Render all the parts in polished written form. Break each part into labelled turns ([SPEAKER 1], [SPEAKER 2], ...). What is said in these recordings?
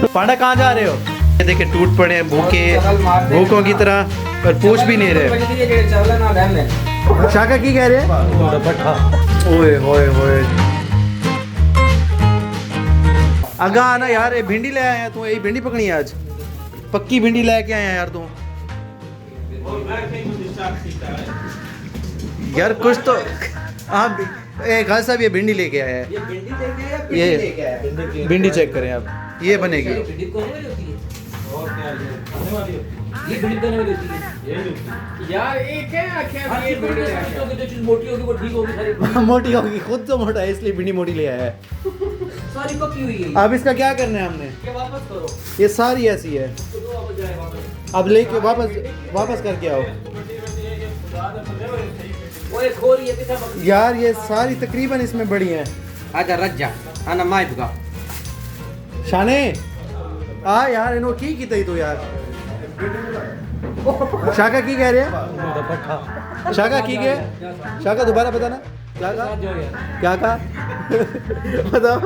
[SPEAKER 1] पांडा कहाँ जा रहे हो? ये देखे टूट पड़े हैं भूखों की तरह, पर पूछ भी नहीं रहे। शाका की कह रहे हैं? ओए होए होए, आगा आना यार। ये भिंडी ले आए हैं तू, यही भिंडी पकड़ी है आज, पक्की भिंडी लेके आए हैं यार तू। यार कुछ तो आप खान साहब ये भिंडी लेके आया है। ये भिंडी चेक करें आप, ये बनेगी। मोटी होगी, खुद तो मोटा है इसलिए भिंडी मोटी ले आया है।
[SPEAKER 2] सारी पकी हुई है।
[SPEAKER 1] अब इसका क्या करना है हमने?
[SPEAKER 2] वापस करो,
[SPEAKER 1] ये सारी ऐसी है। अब लेके वापस करके आओ यार। ये सारी तकरीबन इसमें बड़ी हैं।
[SPEAKER 2] आजा रज्जा आना माय दुगा
[SPEAKER 1] शाने आ यार, इनो की तई तो यार। शाका की कह रहे हैं? शाका की कह? शाका दोबारा बताना क्या कहा? क्या कहा? बताओ।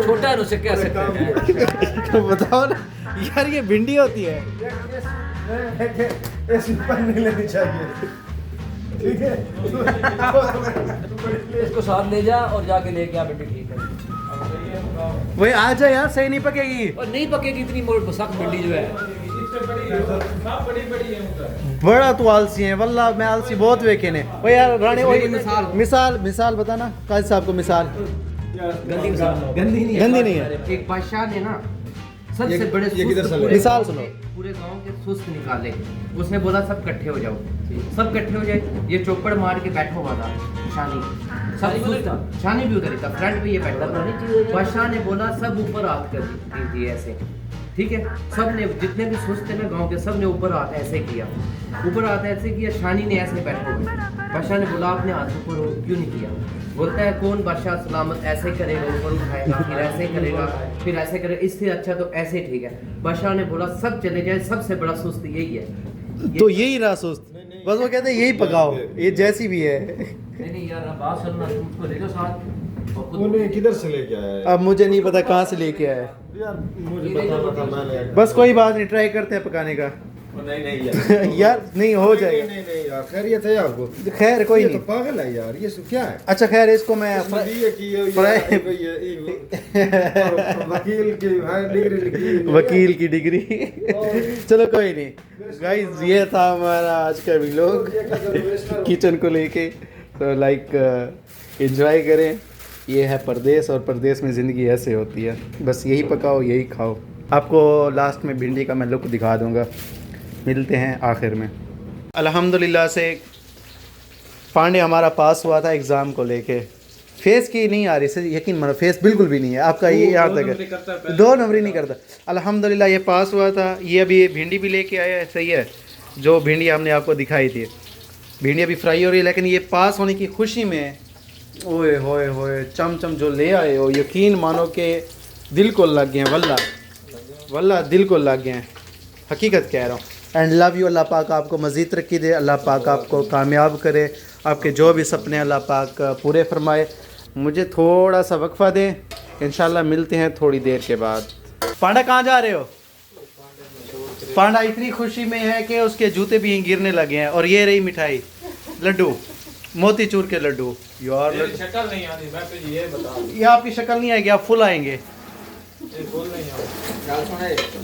[SPEAKER 2] छोटा है उसे क्या सकते हैं?
[SPEAKER 1] बताओ ना यार, ये भिंडी होती है।
[SPEAKER 3] नहीं लेनी चाहिए, ठीक है?
[SPEAKER 2] इसको साथ ले जा और जाके लेके आ बेटी, ठीक है?
[SPEAKER 1] वही आ जा यार, सही नहीं पकेगी।
[SPEAKER 2] और नहीं पकेगी इतनी सख्त भिंडी जो है।
[SPEAKER 1] बड़ा तो आलसी है वल्ला, मैं आलसी बहुत वेखे ने। ओ यार राणे, वही मिसाल बताना काजी साहब को। मिसाल
[SPEAKER 2] गंदी
[SPEAKER 1] नहीं है।
[SPEAKER 2] एक बादशाह ने ना सबसे बड़े
[SPEAKER 1] मिसाल सुनो।
[SPEAKER 2] पूरे गांव के सुस्त निकाले। उसने बोला सब इकट्ठे हो जाओ, सब इकट्ठे हो जाए। ये चौपड़ मार के बैठो हुआ था शानी, सब सुस्त था। शानी भी उधर ही था, फ्रंट पे ये बैठा था। बादशाह ने बोला सब ऊपर हाथ कर दीजिए ऐसे, ठीक है? सब ने, जितने भी सुस्त थे ना गांव के, सब ने ऊपर हाथ ऐसे किया, ऊपर हाथ ऐसे किया। शानी ने ऐसे बैठो हुए। बादशाह ने बोला आपने हाथ ऊपर क्यों नहीं किया? बोलता है कौन बादशाह सलामत ऐसे करेगा, ऊपर उठाएगा, फिर ऐसे करेगा, फिर ऐसे करेगा, इससे अच्छा तो ऐसे ठीक है। बादशाह ने बोला सब चले जाए, सबसे बड़ा सुस्त यही है।
[SPEAKER 1] तो यही रहा सुस्त, बस वो कहते हैं यही पकाओ, ये जैसी भी है।
[SPEAKER 2] नहीं यार बात सुनना, तुम उसको ले लो साथ।
[SPEAKER 3] उन्हें किधर से लेके आया है?
[SPEAKER 1] अब मुझे नहीं पता कहाँ से लेके आया है
[SPEAKER 3] यार, मुझे बताना था, मैं ले आया।
[SPEAKER 1] बस कोई बात नहीं, ट्राई करते हैं पकाने का।
[SPEAKER 3] नहीं
[SPEAKER 1] यार नहीं हो जाएगा।
[SPEAKER 3] नहीं यार, खैरियत है आपको?
[SPEAKER 1] खैर कोई
[SPEAKER 3] ये
[SPEAKER 1] नहीं।
[SPEAKER 3] तो पागल है यार, ये क्या है?
[SPEAKER 1] अच्छा खैर, इसको मैं वकील की डिग्री। चलो कोई नहीं गाइस, ये था हमारा आज का व्लॉग किचन को लेके। तो लाइक एंजॉय करें। ये है परदेश, और परदेश में ज़िंदगी ऐसे होती है, बस यही पकाओ यही खाओ। आपको लास्ट में भिंडी का मैं लुक दिखा दूंगा। मिलते हैं आखिर में। अल्हम्दुलिल्लाह से पांडे हमारा पास हुआ था एग्ज़ाम को लेके। फेस की नहीं आ रही से यकीन मानो, फेस बिल्कुल भी नहीं है आपका। ये यहाँ तक है, 2 नंबर नहीं करता। अल्हम्दुलिल्लाह ये पास हुआ था। ये अभी भिंडी भी लेके आया है, सही है? जो भिंडी हमने आपको दिखाई थी, भिंडी अभी फ्राई हो रही है। लेकिन ये पास होने की खुशी में ओए होए होए चमचम जो ले आए हो, यकीन मानो कि दिल को लग गए हैं। वल्ला दिल को लग गए हैं, हकीकत कह रहा हूँ। And love you. अल्लाह पाक आपको मज़ीद तरक्की दे, अल्लाह पाक आपको कामयाब करे, आपके जो भी सपने अल्लाह पाक पूरे फरमाए। मुझे थोड़ा सा वक्फ़ा दें, इंशाल्लाह मिलते हैं थोड़ी देर के बाद। पांडा कहाँ जा रहे हो? पांडा इतनी खुशी में है कि उसके जूते भी गिरने लगे हैं। और ये रही मिठाई, लड्डू, मोतीचूर के लड्डू। यार
[SPEAKER 4] शक्ल नहीं आती, मैं तो ये बता,
[SPEAKER 1] ये आपकी शक्ल नहीं आएगी, आप फुल आएंगे।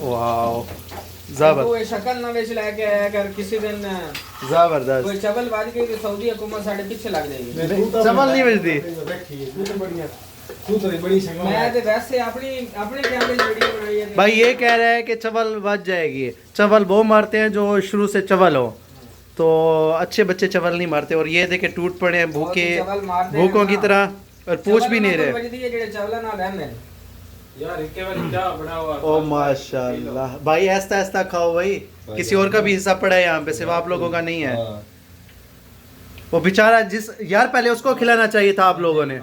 [SPEAKER 1] वाओ
[SPEAKER 4] कोई शक्ल ना बेच लेके आया कर किसी दिन
[SPEAKER 1] जबरदस्त।
[SPEAKER 4] कोई चबल बाज के सऊदी हुकूमत साढ़े पीछे लग जाएगी।
[SPEAKER 1] चबल नहीं बेचती।
[SPEAKER 4] मैं तो वैसे अपनी कैमरे वीडियो बनाई है।
[SPEAKER 1] भाई ये कह रहा है कि चबल बच जाएगी। चबल वो मारते हैं जो शुरू से चबल हो, तो अच्छे बच्चे चबल नहीं मारते। और ये देखे टूट पड़े हैं भूखों की तरह, और पूछ भी नहीं रहे।
[SPEAKER 4] यार इनके वाली क्या बड़ा हुआ।
[SPEAKER 1] ओ माशाल्लाह भाई, ऐसा ऐसा खाओ भाई। किसी और का भी हिस्सा पड़ा है यहाँ पे, सिर्फ आप लोगों का नहीं है। वो बेचारा जिस यार, पहले उसको खिलाना चाहिए था आप लोगों ने।